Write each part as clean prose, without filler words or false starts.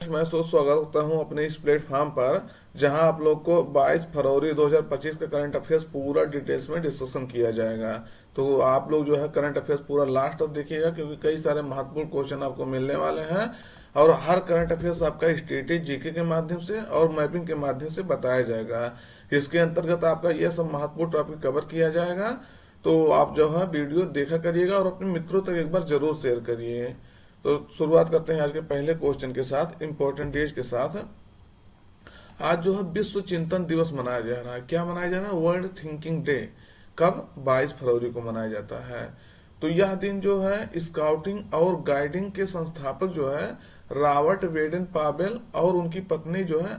मैं स्वागत करता हूं अपने इस प्लेटफॉर्म पर, जहां आप लोग को 22 फरवरी 2025 का करंट अफेयर्स पूरा डिटेल्स में डिस्कशन किया जाएगा। तो आप लोग जो है करंट अफेयर्स पूरा लास्ट तक देखिएगा, क्योंकि कई सारे महत्वपूर्ण क्वेश्चन आपको मिलने वाले हैं। और हर करंट अफेयर्स आपका स्टेटिक जीके के माध्यम से और मैपिंग के माध्यम से बताया जाएगा। इसके अंतर्गत आपका यह सब महत्वपूर्ण टॉपिक कवर किया जाएगा। तो आप जो है वीडियो देखा करिएगा और अपने मित्रों तक एक बार जरूर शेयर करिए। तो शुरुआत करते हैं आज के पहले क्वेश्चन के साथ, इंपॉर्टेंट डेज के साथ। आज जो है विश्व चिंतन दिवस मनाया जा रहा है। क्या मनाया जा रहा है? World thinking day. कब? 22 फरवरी को मनाया जाता है। तो यह दिन जो है स्काउटिंग और गाइडिंग के संस्थापक जो है रॉबर्ट बेडन पावेल और उनकी पत्नी जो है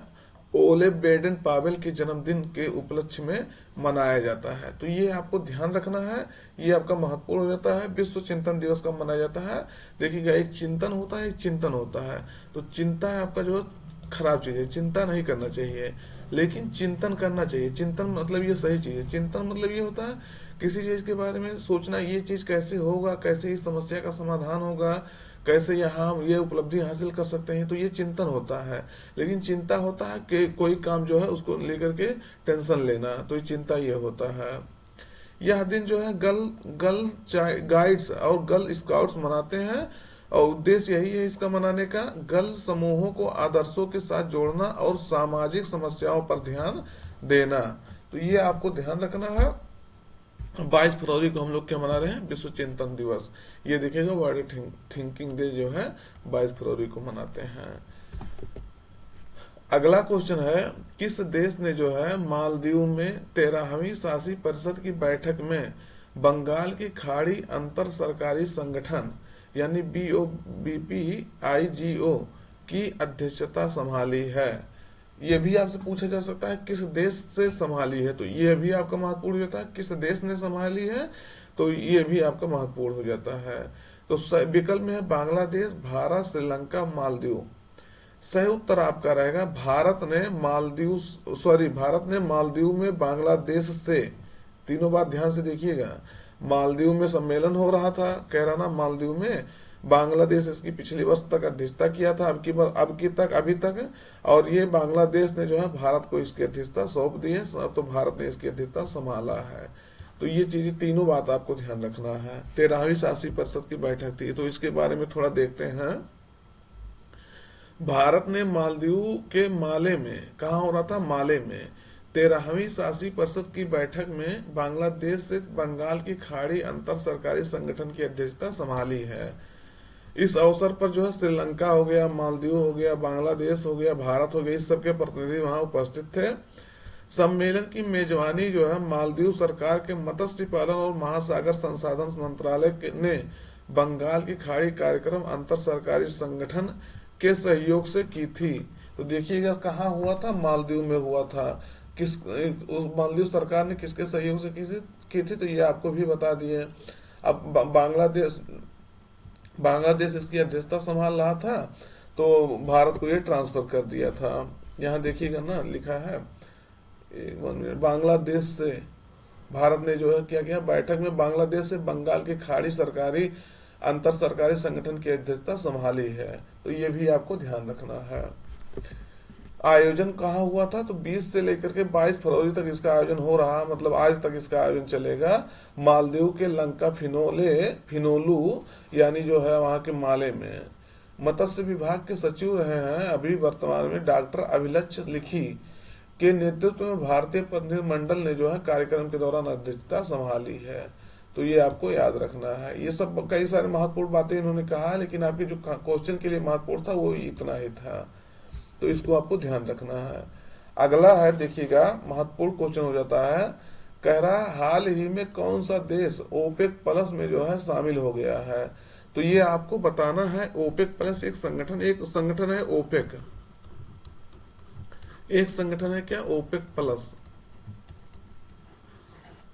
ओले बेडन पावेल के जन्मदिन के उपलक्ष्य में मनाया जाता है। तो ये आपको ध्यान रखना है, ये आपका महत्वपूर्ण हो जाता है। विश्व चिंतन दिवस कब मनाया जाता है? देखिएगा, एक चिंतन होता है, एक चिंतन होता है। तो चिंता है आपका जो खराब चीज है, चिंता नहीं करना चाहिए, लेकिन चिंतन करना चाहिए। चिंतन मतलब ये सही चीज है। चिंतन मतलब ये होता है किसी चीज के बारे में सोचना, ये चीज कैसे होगा, कैसे इस समस्या का समाधान होगा, कैसे यहाँ हम ये उपलब्धि हासिल कर सकते हैं। तो ये चिंतन होता है। लेकिन चिंता होता है कि कोई काम जो है उसको लेकर के टेंशन लेना, तो ये चिंता ये होता है। यह दिन जो है गर्ल गर्ल गाइड्स और गर्ल स्काउट्स मनाते हैं, और उद्देश्य यही है इसका मनाने का, गर्ल समूहों को आदर्शों के साथ जोड़ना और सामाजिक समस्याओं पर ध्यान देना। तो ये आपको ध्यान रखना है। 22 फरवरी को हम लोग क्या मना रहे हैं? विश्व चिंतन दिवस। ये देखिएगा, वर्ल्ड थिंकिंग डे जो है 22 फरवरी को मनाते हैं। अगला क्वेश्चन है, किस देश ने जो है मालदीव में 13वीं शासी परिषद की बैठक में बंगाल की खाड़ी अंतर सरकारी संगठन यानी BOBPIGO की अध्यक्षता संभाली है? ये भी आपसे पूछा जा सकता है किस देश से संभाली है, तो ये भी आपका महत्वपूर्ण हो जाता है। किस देश ने संभाली है, तो ये भी आपका महत्वपूर्ण हो जाता है। तो विकल्प में है बांग्लादेश, भारत, श्रीलंका, मालदीव। सही उत्तर आपका रहेगा भारत ने मालदीव में बांग्लादेश से। तीनों बात ध्यान से देखिएगा। मालदीव में सम्मेलन हो रहा था, कह रहा ना, मालदीव में बांग्लादेश इसकी पिछली वर्ष तक अध्यक्षता किया था, अभी तक। और ये बांग्लादेश ने जो है भारत को इसकी अध्यक्षता सौंप दी है, तो भारत ने इसकी अध्यक्षता संभाला है। तो ये चीजें तीनों बात आपको ध्यान रखना है। 13वीं शासी परिषद की बैठक थी, तो इसके बारे में थोड़ा देखते हैं। भारत ने मालदीव के माले में, कहा हो रहा था? माले में 13वीं शासी परिषद की बैठक में बांग्लादेश से बंगाल की खाड़ी अंतर सरकारी संगठन की अध्यक्षता संभाली है। इस अवसर पर जो है श्रीलंका हो गया, मालदीव हो गया, बांग्लादेश हो गया, भारत हो गया, इस सबके प्रतिनिधि वहां उपस्थित थे। सम्मेलन की मेजबानी जो है मालदीव सरकार के मत्स्य पालन और महासागर संसाधन मंत्रालय ने बंगाल की खाड़ी कार्यक्रम अंतर सरकारी संगठन के सहयोग से की थी। तो देखिएगा, कहाँ हुआ था? मालदीव में हुआ था। मालदीव सरकार ने किसके सहयोग से की थी, तो ये आपको भी बता दिए। अब बांग्लादेश इसकी अध्यक्षता संभाल रहा था, तो भारत को ये ट्रांसफर कर दिया था। यहाँ देखिएगा ना, लिखा है बांग्लादेश से भारत ने जो है क्या किया, बैठक में बांग्लादेश से बंगाल की खाड़ी सरकारी अंतर सरकारी संगठन की अध्यक्षता संभाली है। तो ये भी आपको ध्यान रखना है। आयोजन कहाँ हुआ था? तो 20 से लेकर के 22 फरवरी तक इसका आयोजन हो रहा, मतलब आज तक इसका आयोजन चलेगा। मालदीव के लंका फिनोलू यानी जो है वहां के माले में। मत्स्य विभाग के सचिव रहे हैं अभी वर्तमान में डॉक्टर अभिलक्ष लिखी के नेतृत्व में भारतीय प्रतिनिधिमंडल ने जो है कार्यक्रम के दौरान अध्यक्षता संभाली है। तो ये आपको याद रखना है। ये सब कई सारे महत्वपूर्ण बातें इन्होंने कहा, लेकिन आपके जो क्वेश्चन के लिए महत्वपूर्ण था वो इतना ही था, तो इसको आपको ध्यान रखना है। अगला है, देखिएगा, महत्वपूर्ण क्वेश्चन हो जाता है। कह रहा है हाल ही में कौन सा देश ओपेक प्लस में जो है शामिल हो गया है? तो ये आपको बताना है। ओपेक प्लस एक संगठन है ओपेक, एक संगठन है क्या? OPEC plus.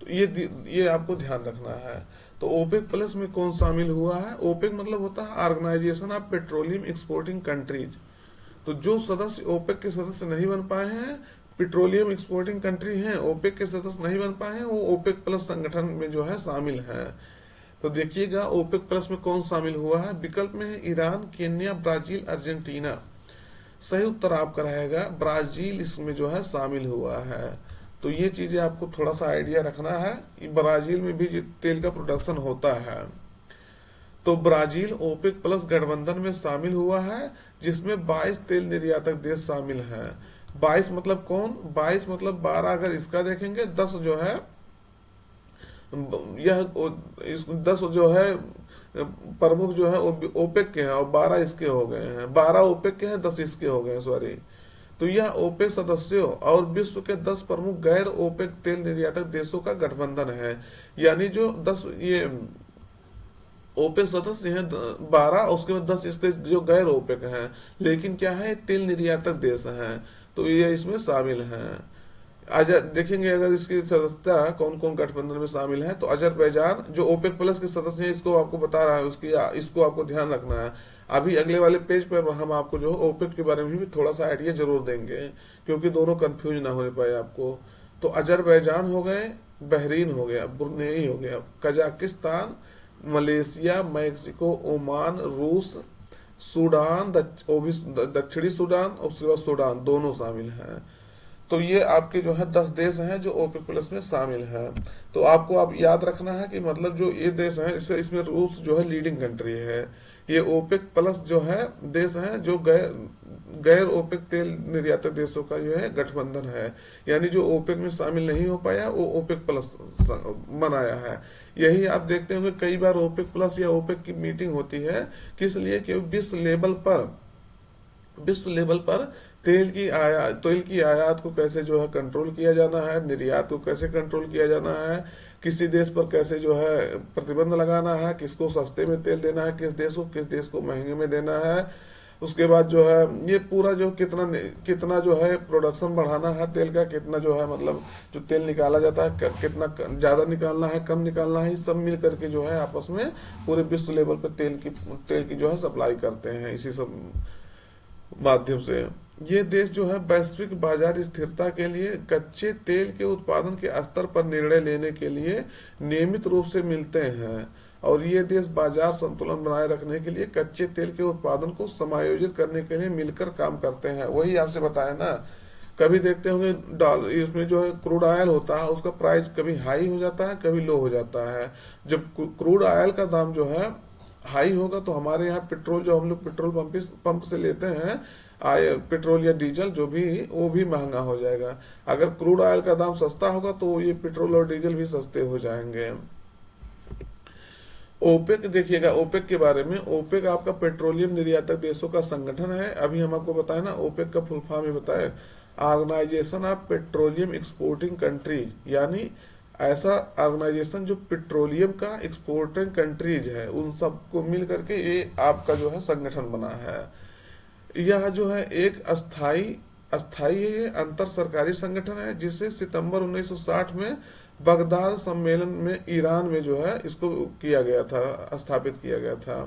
तो ये आपको ध्यान रखना है। तो ओपेक प्लस में कौन शामिल हुआ है? ओपेक मतलब होता है organization of petroleum exporting countries. तो जो सदस्य ओपेक के सदस्य नहीं बन पाए हैं, पेट्रोलियम एक्सपोर्टिंग कंट्री हैं, ओपेक के सदस्य नहीं बन पाए हैं, वो ओपेक प्लस संगठन में जो है शामिल हैं। तो देखिएगा, ओपेक प्लस में कौन शामिल हुआ है? विकल्प में है ईरान, केन्या, ब्राजील, अर्जेंटीना। सही उत्तर आपका रहेगा ब्राजील इसमें जो है शामिल हुआ है। तो ये चीजें आपको थोड़ा सा आइडिया रखना है कि ब्राजील में भी तेल का प्रोडक्शन होता है। तो ब्राजील ओपेक प्लस गठबंधन में शामिल हुआ है, जिसमें 22 तेल निर्यातक देश शामिल हैं। 22 मतलब कौन? 22 मतलब 12 अगर इसका देखेंगे, 10 जो है यह 10 जो है प्रमुख जो है ओपेक के हैं और 12 इसके हो गए हैं। 12 ओपेक के हैं, 10 इसके हो गए हैं, सॉरी। तो यह ओपेक सदस्यों और विश्व के 10 प्रमुख गैर ओपेक तेल निर्यातक देशों का गठबंधन है। यानी जो 10 ये ओपेक सदस्य हैं 12, उसके बाद 10 इसके जो गैर ओपेक हैं, लेकिन क्या है, तेल निर्यातक देश हैं, तो ये इसमें शामिल हैं। आज देखेंगे अगर इसकी सदस्यता कौन कौन गठबंधन में शामिल है, तो अजरबैजान जो ओपेक प्लस के सदस्य हैं, इसको आपको बता रहा है, उसकी इसको आपको ध्यान रखना है। अभी अगले वाले पेज पर हम आपको जो ओपेक के बारे में भी थोड़ा सा आइडिया जरूर देंगे, क्योंकि दोनों कंफ्यूज ना हो पाए आपको। तो अजरबैजान हो गए, बहरीन हो गया, ब्रुनेई हो गया, कजाकिस्तान, मलेशिया, मैक्सिको, ओमान, रूस, सूडान, दक्षिणी सूडान और उसके बाद सूडान, दोनों शामिल हैं। तो ये आपके जो है 10 देश हैं जो ओपेक प्लस में शामिल हैं। तो आपको आप याद रखना है कि मतलब जो ये देश हैं, इसमें रूस जो है लीडिंग कंट्री है। ये ओपेक प्लस जो है देश हैं जो गैर ओपेक तेल निर्यातक देशों का जो है गठबंधन है। यानी जो ओपेक में शामिल नहीं हो पाया वो ओपेक प्लस बनाया है। यही आप देखते होंगे कई बार ओपेक प्लस या ओपेक की मीटिंग होती है, किस लिए कि विश्व लेवल पर तेल की आयात को कैसे जो है कंट्रोल किया जाना है, निर्यात को कैसे कंट्रोल किया जाना है, किसी देश पर कैसे जो है प्रतिबंध लगाना है, किसको सस्ते में तेल देना है, किस देश को महंगे में देना है। उसके बाद जो है ये पूरा जो कितना जो है प्रोडक्शन बढ़ाना है तेल का, कितना जो है मतलब जो तेल निकाला जाता है कितना ज्यादा निकालना है, कम निकालना है, सब मिल करके जो है आपस में पूरे विश्व लेवल पर तेल की जो है सप्लाई करते हैं इसी सब माध्यम से। ये देश जो है वैश्विक बाजार स्थिरता के लिए कच्चे तेल के उत्पादन के स्तर पर निर्णय लेने के लिए नियमित रूप से मिलते हैं, और ये देश बाजार संतुलन बनाए रखने के लिए कच्चे तेल के उत्पादन को समायोजित करने के लिए मिलकर काम करते हैं। वही आपसे बताया ना, कभी देखते होंगे डॉलर इसमें जो है क्रूड ऑयल होता है, उसका प्राइस कभी हाई हो जाता है, कभी लो हो जाता है। जब क्रूड ऑयल का दाम जो है हाई होगा तो हमारे यहाँ पेट्रोल जो हम लोग पेट्रोल पंप से लेते हैं, पेट्रोल या डीजल जो भी, वो भी महंगा हो जाएगा। अगर क्रूड ऑयल का दाम सस्ता होगा तो ये पेट्रोल और डीजल भी सस्ते हो जाएंगे। ओपेक देखिएगा, ओपेक के बारे में, ओपेक आपका पेट्रोलियम निर्यातक देशों का संगठन है। अभी हम आपको बताए ना, ओपेक का फुल फॉर्म ही बताए, organization of petroleum exporting country, यानी ऐसा ऑर्गेनाइजेशन जो पेट्रोलियम का एक्सपोर्टिंग कंट्रीज है उन सबको मिल करके ये आपका जो है संगठन बना है। यह जो है एक अस्थाई अंतर सरकारी संगठन है, जिसे सितंबर 1960 में बगदाद सम्मेलन में ईरान में जो है इसको किया गया था, स्थापित किया गया था।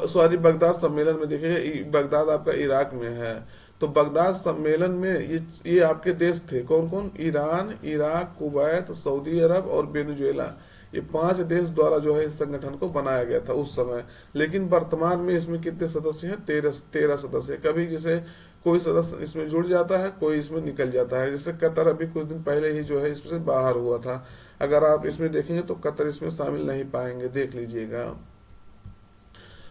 सॉरी, बगदाद सम्मेलन में देखिए, बगदाद आपका इराक में है। तो बगदाद सम्मेलन में ये आपके देश थे कौन कौन? ईरान, इराक, कुवैत, सऊदी अरब और वेनेजुएला। ये 5 देश द्वारा जो है इस संगठन को बनाया गया था उस समय। लेकिन वर्तमान में इसमें कितने सदस्य हैं? 13 सदस्य। कभी जैसे कोई सदस्य इसमें जुड़ जाता है, कोई इसमें निकल जाता है। जैसे कतर अभी कुछ दिन पहले ही जो है इससे बाहर हुआ था। अगर आप इसमें देखेंगे तो कतर इसमें शामिल नहीं पाएंगे, देख लीजिएगा।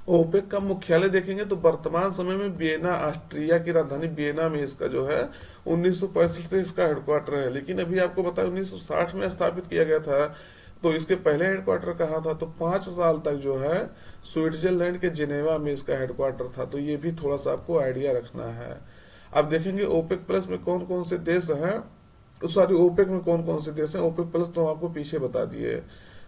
ओपेक का मुख्यालय देखेंगे तो वर्तमान समय में वियना, ऑस्ट्रिया की राजधानी वियना में इसका जो है 1965 से इसका हेडक्वार्टर है। लेकिन अभी आपको पता है 1960 में स्थापित किया गया था। तो इसके पहले हेडक्वार्टर कहाँ था? तो 5 साल तक जो है स्विट्जरलैंड के जिनेवा में इसका हेडक्वार्टर था। तो ये भी थोड़ा सा आपको आइडिया रखना है। अब देखेंगे ओपेक प्लस में कौन कौन से देश हैं, सॉरी ओपेक में कौन कौन से देश हैं। ओपेक प्लस तो आपको पीछे बता दिए।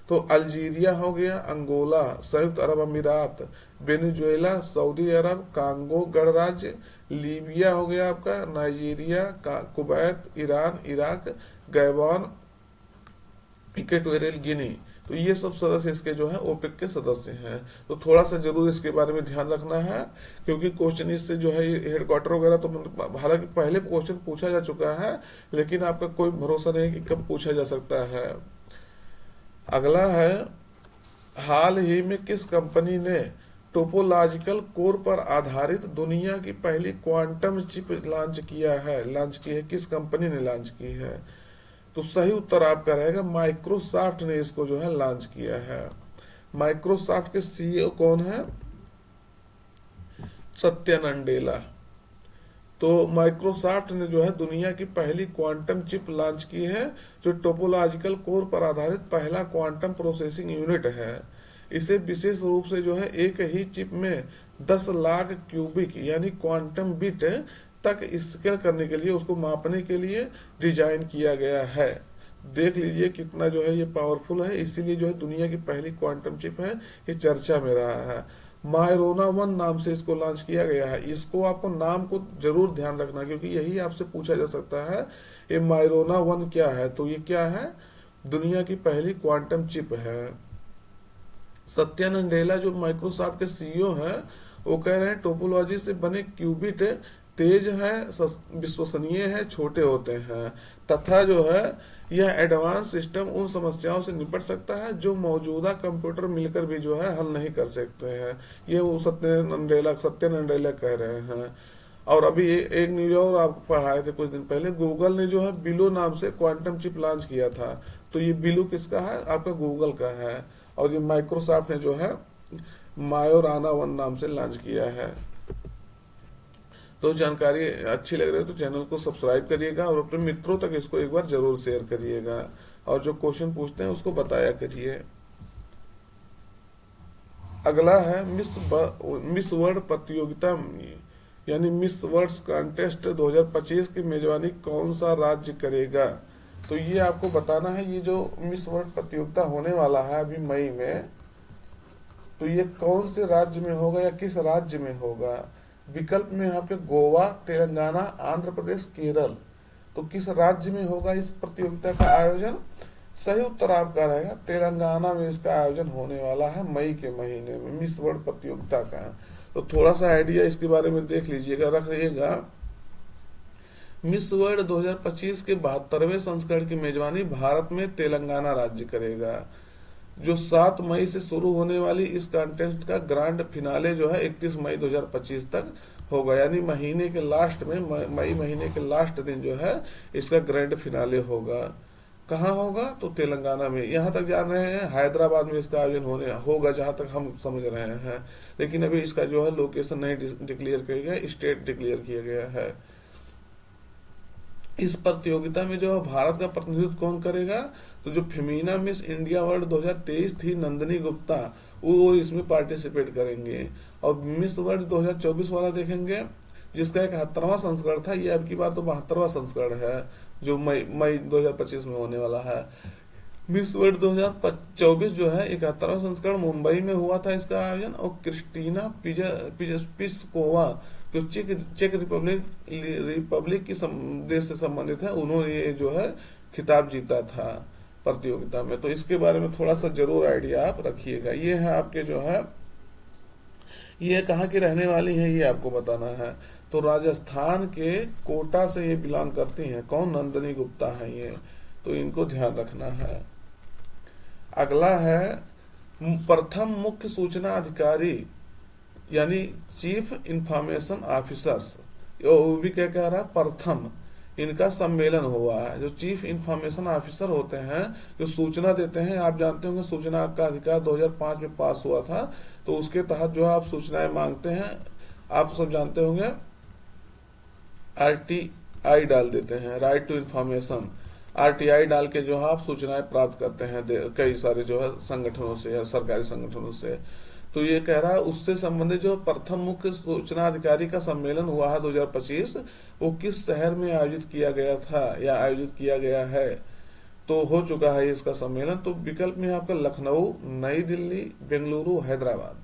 तो अल्जीरिया हो गया, अंगोला, संयुक्त अरब अमीरात, वेनेजुएला, सऊदी अरब, कांगो गणराज्य, लीबिया हो गया आपका, Nigeria, Kuwait, Iran, Iraq, Gabon, Equatorial Guinea. तो ये सब सदस्य इसके जो है ओपेक के सदस्य हैं। तो थोड़ा सा जरूर इसके बारे में ध्यान रखना है, क्योंकि क्वेश्चन इससे जो है हेडक्वार्टर वगैरह तो हालांकि पहले क्वेश्चन पूछा जा चुका है, लेकिन आपका कोई भरोसा नहीं कि कब पूछा जा सकता है। अगला है, हाल ही में किस कंपनी ने टोपोलॉजिकल कोर पर आधारित दुनिया की पहली क्वांटम चिप लॉन्च की है, किस कंपनी ने लॉन्च की है? तो सही उत्तर आपका रहेगा माइक्रोसॉफ्ट ने इसको जो है लॉन्च किया है। माइक्रोसॉफ्ट के सीईओ कौन है? सत्या नंडेला। तो माइक्रोसॉफ्ट ने जो है दुनिया की पहली क्वांटम चिप लॉन्च की है, जो टोपोलॉजिकल कोर पर आधारित पहला क्वांटम प्रोसेसिंग यूनिट है। इसे विशेष रूप से जो है एक ही चिप में 10 लाख क्यूबिक यानी क्वांटम बिट तक स्केल करने के लिए, उसको मापने के लिए डिजाइन किया गया है। देख लीजिए कितना जो है ये पावरफुल है, इसीलिए जो है दुनिया की पहली क्वांटम चिप है, ये चर्चा में रहा है। मायरोना 1 नाम से इसको लॉन्च किया गया है। इसको आपको नाम को जरूर ध्यान रखना, क्योंकि यही आपसे पूछा जा सकता है ये मायरोना 1 क्या है। तो ये क्या है? दुनिया की पहली क्वांटम चिप है। सत्या नंडेला जो माइक्रोसॉफ्ट के सीईओ हैं, वो कह रहे हैं टोपोलॉजी से बने क्यूबिट तेज है, विश्वसनीय है, छोटे होते हैं तथा जो है यह एडवांस सिस्टम उन समस्याओं से निपट सकता है जो मौजूदा कंप्यूटर मिलकर भी जो है हल नहीं कर सकते हैं। ये वो सत्य नंडेला कह रहे हैं। और अभी एक न्यूज और आप पढ़ाए थे कुछ दिन पहले, गूगल ने जो है बिलो नाम से क्वांटम चिप लॉन्च किया था। तो ये बिलो किसका है? आपका गूगल का है। और ये माइक्रोसॉफ्ट ने जो है मायोराना 1 नाम से लॉन्च किया है। तो जानकारी अच्छी लग रही है तो चैनल को सब्सक्राइब करिएगा और अपने मित्रों तक इसको एक बार जरूर शेयर करिएगा, और जो क्वेश्चन पूछते हैं उसको बताया करिए। अगला है मिस वर्ल्ड प्रतियोगिता यानी मिस वर्ल्ड कॉन्टेस्ट 2025 की मेजबानी कौन सा राज्य करेगा? तो ये आपको बताना है। ये जो मिस वर्ल्ड प्रतियोगिता होने वाला है अभी मई में, तो ये कौन से राज्य में होगा या किस राज्य में होगा? विकल्प में आपके गोवा, तेलंगाना, आंध्र प्रदेश, केरल। तो किस राज्य में होगा इस प्रतियोगिता का आयोजन? सही उत्तर आपका रहेगा तेलंगाना में इसका आयोजन होने वाला है मई के महीने में, मिस वर्ल्ड प्रतियोगिता का। तो थोड़ा सा आइडिया इसके बारे में देख लीजिएगा, रख लीजिएगा। मिस वर्ल्ड 2025 के 72वें संस्करण की मेजबानी भारत में तेलंगाना राज्य करेगा। जो 7 मई से शुरू होने वाली इस कॉन्टेस्ट का ग्रांड फिनाले जो है 31 मई 2025 तक होगा, यानी महीने के लास्ट में, मई महीने के लास्ट दिन जो है इसका ग्रैंड फिनाले होगा। कहाँ होगा? तो तेलंगाना में। यहाँ तक जान रहे हैं हैदराबाद में इसका आयोजन होगा, जहां तक हम समझ रहे हैं। लेकिन अभी इसका जो है लोकेशन नहीं डिक्लेयर किया गया, स्टेट डिक्लेयर किया गया है। इस प्रतियोगिता में जो भारत का प्रतिनिधित्व कौन करेगा? तो जो फेमिना मिस इंडिया वर्ल्ड 2023 थी, नंदिनी गुप्ता, वो इसमें पार्टिसिपेट करेंगे। और मिस वर्ल्ड 2024 वाला देखेंगे, जिसका 71वां संस्करण था, ये अब की बार तो 72वां संस्करण है, जो मई 2025 में होने वाला है। मिस वर्ल्ड 2024 जो है 71वां संस्करण मुंबई में हुआ था इसका आयोजन, और क्रिस्टीना पिस्कोवा जो चेक रिपब्लिक की देश से संबंधित है, उन्होंने ये जो है खिताब जीता था प्रतियोगिता में। तो इसके बारे में थोड़ा सा जरूर आइडिया आप रखिएगा। ये है आपके जो है, ये कहाँ की रहने वाली है ये आपको बताना है। तो राजस्थान के कोटा से ये बिलोंग करती हैं। कौन? नंदिनी गुप्ता है ये, तो इनको ध्यान रखना है। अगला है प्रथम मुख्य सूचना अधिकारी यानी चीफ इंफॉर्मेशन ऑफिसर्स, वो भी क्या कह रहा है? प्रथम इनका सम्मेलन हुआ है। जो चीफ इंफॉर्मेशन ऑफिसर होते हैं, जो सूचना देते हैं, आप जानते होंगे सूचना का अधिकार 2005 में पास हुआ था, तो उसके तहत जो आप सूचनाएं मांगते हैं, आप सब जानते होंगे, RTI डाल देते हैं, राइट टू इंफॉर्मेशन। RTI डाल के जो है आप सूचनाएं प्राप्त करते हैं कई सारे जो है संगठनों से या सरकारी संगठनों से। तो ये कह रहा है उससे संबंधित जो प्रथम मुख्य सूचना अधिकारी का सम्मेलन हुआ है 2025, वो किस शहर में आयोजित किया गया था या आयोजित किया गया है? तो हो चुका है इसका सम्मेलन। तो विकल्प में आपका लखनऊ, नई दिल्ली, बेंगलुरु, हैदराबाद।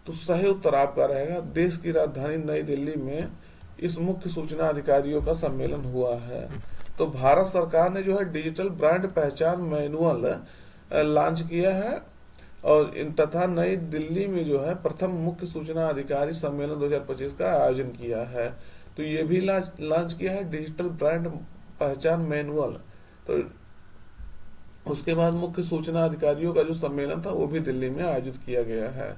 तो सही उत्तर आपका रहेगा देश की राजधानी नई दिल्ली में इस मुख्य सूचना अधिकारियों का सम्मेलन हुआ है। तो भारत सरकार ने जो है डिजिटल ब्रांड पहचान मैनुअल लॉन्च किया है, और तथा नई दिल्ली में जो है प्रथम मुख्य सूचना अधिकारी सम्मेलन 2025 का आयोजन किया है। तो ये भी लॉन्च किया है डिजिटल ब्रांड पहचान मैनुअल। तो उसके बाद मुख्य सूचना अधिकारियों का जो सम्मेलन था वो भी दिल्ली में आयोजित किया गया है।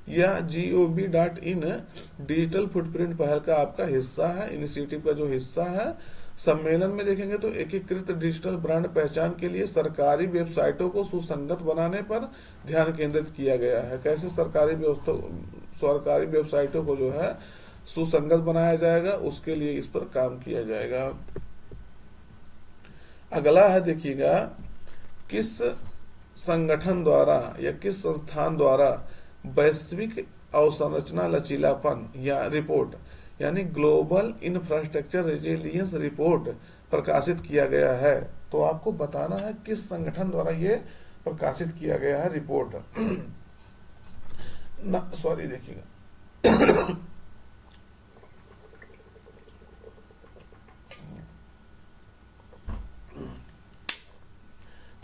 या gov.in डिजिटल फुटप्रिंट पहल का आपका हिस्सा है, इनिशिएटिव का जो हिस्सा है। सम्मेलन में देखेंगे तो एकीकृत डिजिटल ब्रांड पहचान के लिए सरकारी वेबसाइटों को सुसंगत बनाने पर ध्यान केंद्रित किया गया है। कैसे सरकारी वेबसाइटों को जो है सुसंगत बनाया जाएगा, उसके लिए इस पर काम किया जाएगा। अगला है देखिएगा, किस संगठन द्वारा या किस संस्थान द्वारा वैश्विक अवसंरचना लचीलापन या रिपोर्ट यानी ग्लोबल इंफ्रास्ट्रक्चर रेजिलियंस रिपोर्ट प्रकाशित किया गया है। तो आपको बताना है किस संगठन द्वारा ये प्रकाशित किया गया है रिपोर्ट। ना सॉरी देखिएगा,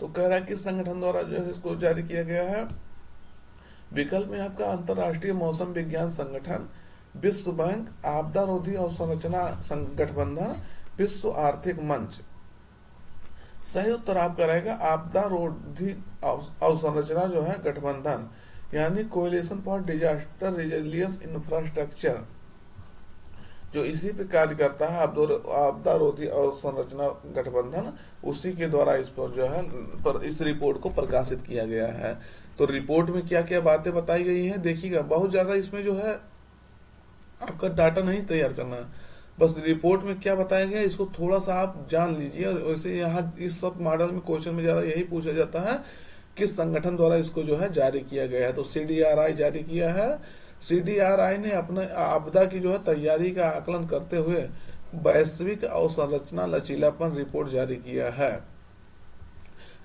तो कह रहा है किस संगठन द्वारा जो है इसको जारी किया गया है। विकल्प में आपका अंतर्राष्ट्रीय मौसम विज्ञान संगठन, विश्व बैंक, आपदा रोधी अवसंरचना गठबंधन, विश्व आर्थिक मंच। सही उत्तर आपका रहेगा आपदा रोधी अवसंरचना जो है गठबंधन, यानी coalition for disaster resilience infrastructure, जो इसी पे कार्य करता है आपदा रोधी अवसंरचना गठबंधन, उसी के द्वारा इस पर जो है इस रिपोर्ट को प्रकाशित किया गया है। तो रिपोर्ट में क्या क्या बातें बताई गई हैं देखिएगा, बहुत ज्यादा इसमें जो है आपका डाटा नहीं तैयार करना, बस रिपोर्ट में क्या बताया गया इसको थोड़ा सा आप जान लीजिए। और वैसे यहाँ इस सब मॉडल में क्वेश्चन में ज्यादा यही पूछा जाता है किस संगठन द्वारा इसको जो है जारी किया गया है। तो CDRI जारी किया है। CDRI ने अपने आपदा की जो है तैयारी का आकलन करते हुए वैश्विक अवसंरचना लचीलापन रिपोर्ट जारी किया है।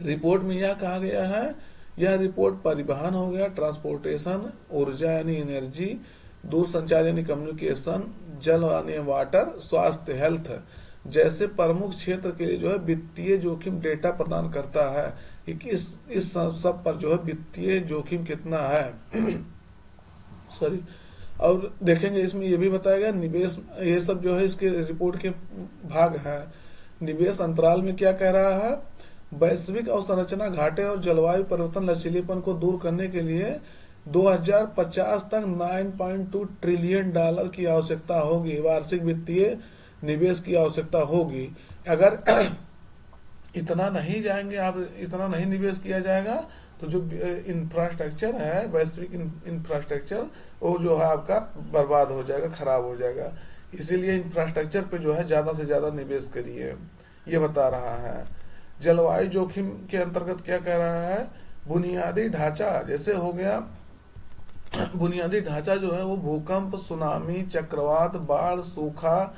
रिपोर्ट में यह कहा गया है, यह रिपोर्ट परिवहन हो गया, ट्रांसपोर्टेशन, ऊर्जा यानी एनर्जी, दूरसंचार यानी कम्युनिकेशन, जल यानी वाटर, स्वास्थ्य हेल्थ जैसे प्रमुख क्षेत्र के लिए जो है वित्तीय जोखिम डेटा प्रदान करता है कि इस सब पर जो है वित्तीय जोखिम कितना है। सॉरी, और देखेंगे इसमें ये भी बताया गया निवेश, ये सब जो है इसके रिपोर्ट के भाग हैं। निवेश अंतराल में क्या कह रहा है, वैश्विक अवसंरचना घाटे और जलवायु परिवर्तन लचीलेपन को दूर करने के लिए 2050 तक 9.2 ट्रिलियन डॉलर की आवश्यकता होगी, वार्षिक वित्तीय निवेश की आवश्यकता होगी। अगर इतना नहीं जाएंगे आप, इतना नहीं निवेश किया जाएगा तो जो इंफ्रास्ट्रक्चर है, वैश्विक इंफ्रास्ट्रक्चर, वो जो है आपका बर्बाद हो जाएगा, खराब हो जाएगा। इसीलिए इंफ्रास्ट्रक्चर पे जो है ज्यादा से ज्यादा निवेश करिए, ये बता रहा है। जलवायु जोखिम के अंतर्गत क्या कह रहा है, बुनियादी ढांचा जैसे हो गया, बुनियादी ढांचा जो है वो भूकंप, सुनामी, चक्रवात, बाढ़, सूखा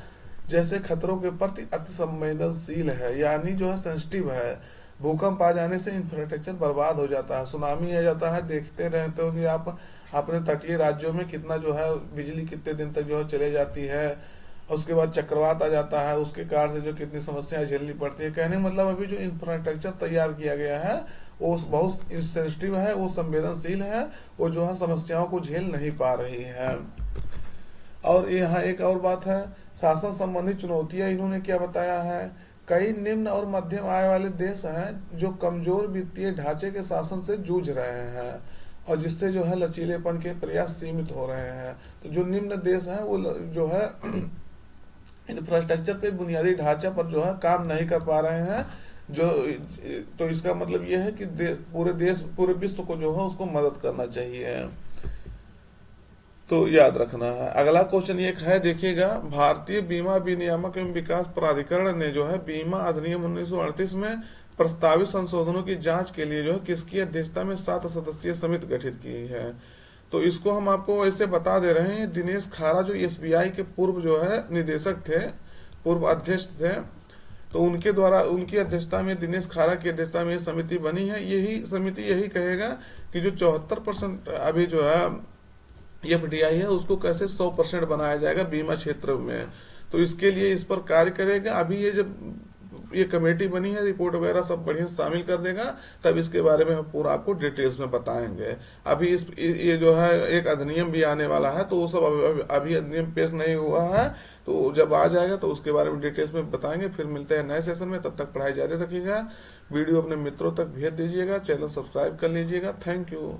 जैसे खतरों के प्रति अति संवेदनशील है, यानी जो है सेंसिटिव है। भूकंप आ जाने से इंफ्रास्ट्रक्चर बर्बाद हो जाता है, सुनामी आ जाता है, देखते रहते होंगे आप अपने तटीय राज्यों में कितना जो है बिजली कितने दिन तक जो है चले जाती है। उसके बाद चक्रवात आ जाता है, उसके कारण से जो कितनी समस्याएं झेलनी पड़ती है। कहने मतलब अभी जो इंफ्रास्ट्रक्चर तैयार किया गया है वो बहुत सेंसिटिव है, वो संवेदनशील है, वो जो है समस्याओं को झेल नहीं पा रही है। और यहाँ एक और बात है, शासन संबंधी चुनौतियां इन्होंने क्या बताया है, कई निम्न और मध्यम आय वाले देश हैं जो कमजोर वित्तीय ढांचे के शासन से जूझ रहे हैं और जिससे जो है लचीलेपन के प्रयास सीमित हो रहे हैं। तो जो निम्न देश हैं वो जो है इंफ्रास्ट्रक्चर पे, बुनियादी ढांचा पर जो है काम नहीं कर पा रहे हैं, जो तो इसका मतलब यह है कि पूरे विश्व को जो है उसको मदद करना चाहिए। तो याद रखना है। अगला क्वेश्चन एक है देखिएगा, भारतीय बीमा विनियामक एवं विकास प्राधिकरण ने जो है बीमा अधिनियम 1938 में प्रस्तावित संशोधनों की जांच के लिए जो है किसकी अध्यक्षता में 7 सदस्यीय समिति गठित की है। तो इसको हम आपको ऐसे बता दे रहे हैं, दिनेश खारा जो SBI के पूर्व जो है निदेशक थे, पूर्व अध्यक्ष थे, तो उनके द्वारा, उनकी अध्यक्षता में, दिनेश खारा की अध्यक्षता में ये समिति बनी है। यही समिति यही कहेगा कि जो 74% अभी जो है FDI है उसको कैसे 100% बनाया जाएगा बीमा क्षेत्र में। तो इसके लिए इस पर कार्य करेगा। अभी ये जब ये कमेटी बनी है, रिपोर्ट वगैरह सब बढ़िया शामिल कर देगा, तब इसके बारे में हम पूरा आपको डिटेल्स में बताएंगे। अभी ये जो है एक अधिनियम भी आने वाला है, तो वो सब अभी अधिनियम पेश नहीं हुआ है, तो जब आ जाएगा तो उसके बारे में डिटेल्स में बताएंगे। फिर मिलते हैं नए सेशन में, तब तक पढ़ाई जारी रखिएगा, वीडियो अपने मित्रों तक भेज दीजिएगा, चैनल सब्सक्राइब कर लीजिएगा। Thank you.